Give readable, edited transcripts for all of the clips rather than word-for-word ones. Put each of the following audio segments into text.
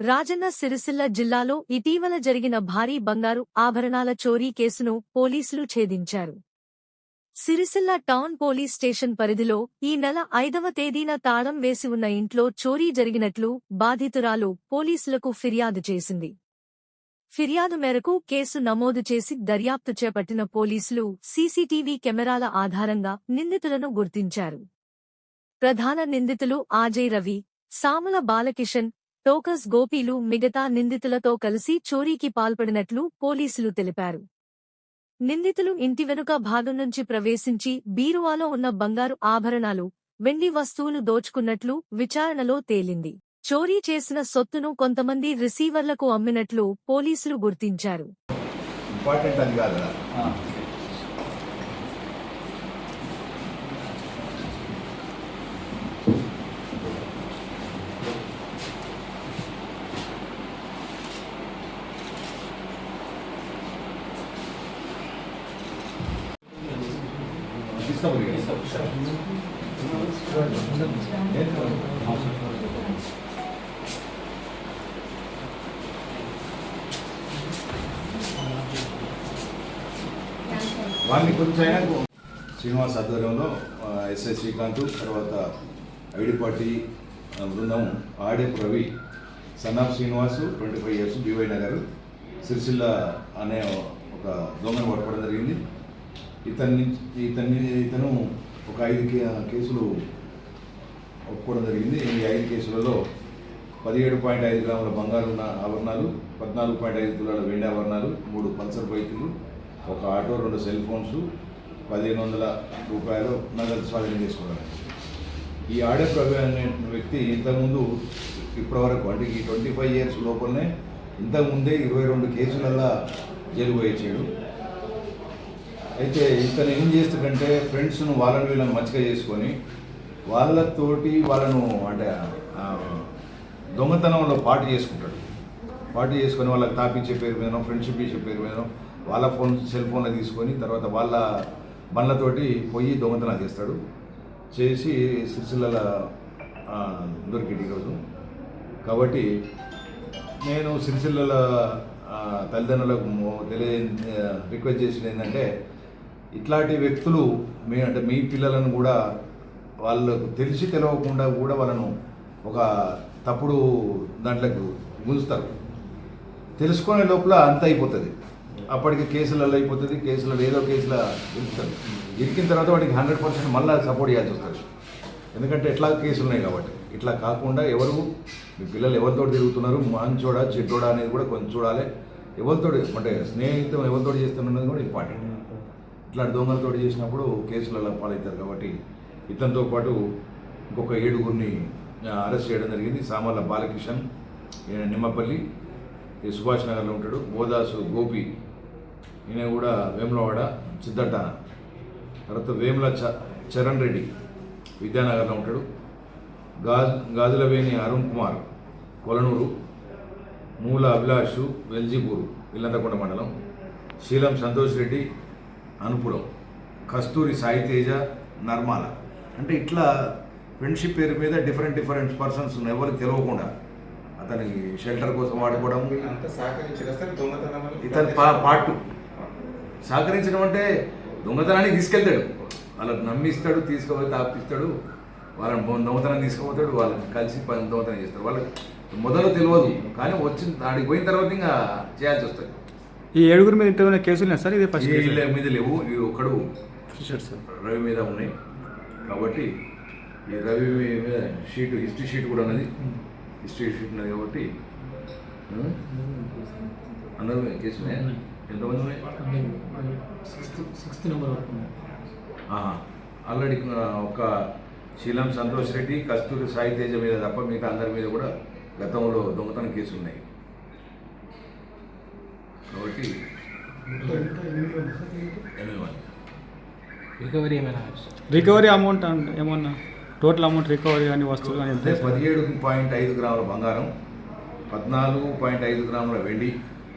రాజన్న సిరిసిల్ల జిల్లాలో ఇటీవల జరిగిన భారీ బంగారు ఆభరణాల చోరీ కేసును పోలీసులు ఛేదించారు. సిరిసిల్ల టౌన్ పోలీస్ స్టేషన్ పరిధిలో ఈ నెల 5వ తేదీన తాళం వేసి ఉన్న ఇంట్లో చోరీ జరిగినట్లు బాధితురాలు పోలీసులకు ఫిర్యాదు చేసింది. ఫిర్యాదు మేరకు కేసు నమోదు చేసి దర్యాప్తు చేపట్టిన పోలీసులు సీసీటీవీ కెమెరాల ఆధారంగా నిందితులను గుర్తించారు. ప్రధాన నిందితులు ఆజయ్ రవి, సాముల బాలకిషన్, టోకస్ గోపీలు మిగతా నిందితులతో కలిసి చోరీకి పాల్పడినట్లు పోలీసులు తెలిపారు. నిందితులు ఇంటి వెనుక భాగం నుంచి ప్రవేశించి బీరువాలో ఉన్న బంగారు ఆభరణాలు, వెండి వస్తువులు దోచుకున్నట్లు విచారణలో తేలింది. చోరీ చేసిన సొత్తును కొంతమంది రిసీవర్లకు అమ్మినట్లు పోలీసులు గుర్తించారు. వారిని కొంచెం శ్రీనివాస్ ఆధ్వర్యంలో ఎస్ఐ శ్రీకాంత్, తర్వాత ఐడి పార్టీ బృందం ఆడేపు రవి, సన్నాఫ్ శ్రీనివాసు 25 years, బీవై నగర్, సిరిసిల్ల అనే ఒక దొంగను పట్టుకోవడం జరిగింది. ఇతను ఒక 5 కేసులు ఒప్పుకోవడం జరిగింది. ఈ 5 కేసులలో 17.5 గ్రాముల బంగారు ఆభరణాలు, 14.5 తులాల వెండి ఆభరణాలు, 3 పల్సర్ బైకులు, ఒక ఆటో, 2 సెల్ ఫోన్స్, 1500 రూపాయలు నగదు స్వాధీనం చేసుకున్నారు. ఈ ఆడే ప్రభు అనే వ్యక్తి ఇంతకుముందు ఇప్పటివరకు అంటే ఈ 25 years లోపలనే ఇంతకుముందే 22 కేసులల్లా జైలు పోయించాడు. అయితే ఇతను ఏం చేస్తాడంటే ఫ్రెండ్స్ను వాళ్ళని వీళ్ళని మంచిగా చేసుకొని వాళ్ళతోటి వాళ్ళను అంటే దొంగతనంలో పార్టీ చేసుకుంటాడు. పార్టీ చేసుకొని వాళ్ళకి తాపించే పేరు మీదనో, ఫ్రెండ్షిప్ ఇచ్చే పేరు మీదనో వాళ్ళ సెల్ ఫోన్లో తీసుకొని తర్వాత వాళ్ళ బండ్లతోటి పోయి దొంగతనం చేస్తాడు. చేసి సిరిసిల్ల దొరికింది ఈరోజు. కాబట్టి నేను సిరిసిల్ల తల్లిదండ్రులకు రిక్వెస్ట్ చేసింది ఏంటంటే, ఇట్లాంటి వ్యక్తులు మీ పిల్లలను కూడా వాళ్ళకు తెలియకుండా కూడా వాళ్ళను ఒక తప్పుడు దాంట్లోకి గుంజుతారు. తెలుసుకునే లోపల అంత అయిపోతుంది. అప్పటికి కేసులలో అయిపోతుంది. కేసులలో ఏదో కేసులో ఇరుకుతారు. ఇరికిన తర్వాత వాడికి 100% మళ్ళీ సపోర్ట్ చేయాల్సి వస్తుంది. ఎందుకంటే ఎట్లా కేసులు ఉన్నాయి కాబట్టి. ఇట్లా కాకుండా మీ పిల్లలు ఎవరితో తిరుగుతున్నారు, మంచోడా చెడ్డోడా అనేది కూడా కొంచెం చూడాలి. ఎవరితో అంటే స్నేహితం ఎవరితో చేస్తున్నది కూడా ఇంపార్టెంట్. ఇట్లాంటి దొంగలతో చేసినప్పుడు కేసులలో పాలవుతారు. కాబట్టి ఇతనితో పాటు ఇంకొక 7గురిని అరెస్ట్ చేయడం జరిగింది. సామల బాలకిషన్, నిమ్మపల్లి, సుభాష్ నగర్లో ఉంటాడు. బోదాసు గోపి, ఈయన కూడా వేములవాడ చిద్దట. తర్వాత వేముల చరణ్ రెడ్డి విద్యానగర్లో ఉంటాడు. గాజులవేణి అరుణ్ కుమార్ కొలనూరు, మూల అభిలాషు వెల్జిపూరు ఇల్లంతకొండ మండలం, శీలం సంతోష్ రెడ్డి అనుపురం, కస్తూరి సాయితేజ నర్మాల. అంటే ఇట్లా ఫ్రెండ్షిప్ పేరు మీద డిఫరెంట్ పర్సన్స్ ఉన్నాయి. ఎవరికి తెలియకుండా అతనికి షెల్టర్ కోసం వాడుకోవడం. ఇతని పార్ట్ సహకరించడం అంటే దొంగతనానికి తీసుకెళ్తాడు, వాళ్ళకి నమ్మిస్తాడు, తీసుకుపోయి తాపిస్తాడు, వాళ్ళని దొంగతనం తీసుకుపోతాడు, వాళ్ళని కలిసి దొంగతనం చేస్తాడు. వాళ్ళకి మొదలు తెలియదు, కానీ ఆడికి పోయిన తర్వాత ఇంకా చేయాల్సి వస్తుంది. ఈ 7గురి మీద ఇంత కేసులు ఉన్నాయి సార్? ఇది ఫస్ట్ మీద లేవు. ఇవి ఒకడు రవి మీద ఉన్నాయి. కాబట్టి ఈ రవి మీద హిస్టరీ షీట్ కూడా ఉన్నది. హిస్టరీ షీట్ ఉన్నది కాబట్టి అందరూ కేసులు ఎంతమంది ఉన్నాయి? 6th నెంబర్ వరకు ఆల్రెడీ ఒక శీలం సంతోష్ రెడ్డి, కస్తూరి సాయితేజ మీద తప్ప మిగతా అందరి మీద కూడా గతంలో దొంగతనం కేసులు ఉన్నాయి. కాబట్టి రికవరీ అమౌంట్ ఏమన్నా టోటల్ అమౌంట్ రికవరీ కానీ వస్తువులు కానీ 17.5 గ్రాముల బంగారం, 14.5 గ్రాముల వెండి,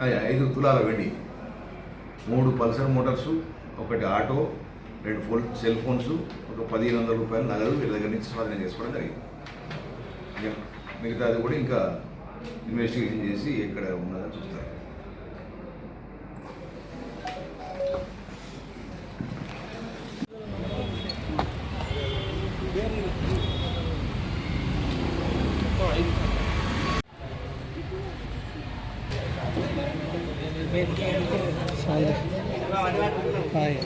5 తులాల వెండి, 3 Pulsar motors, 1 auto, 2 cell phones, ఒక 1500 రూపాయలు నగదు వీళ్ళ దగ్గర నుంచి స్వాధీనం చేసుకోవడం జరిగింది. మిగతాది కూడా ఇంకా ఇన్వెస్టిగేషన్ చేసి ఎక్కడ ఉన్నదో చూస్తారు. హాయ్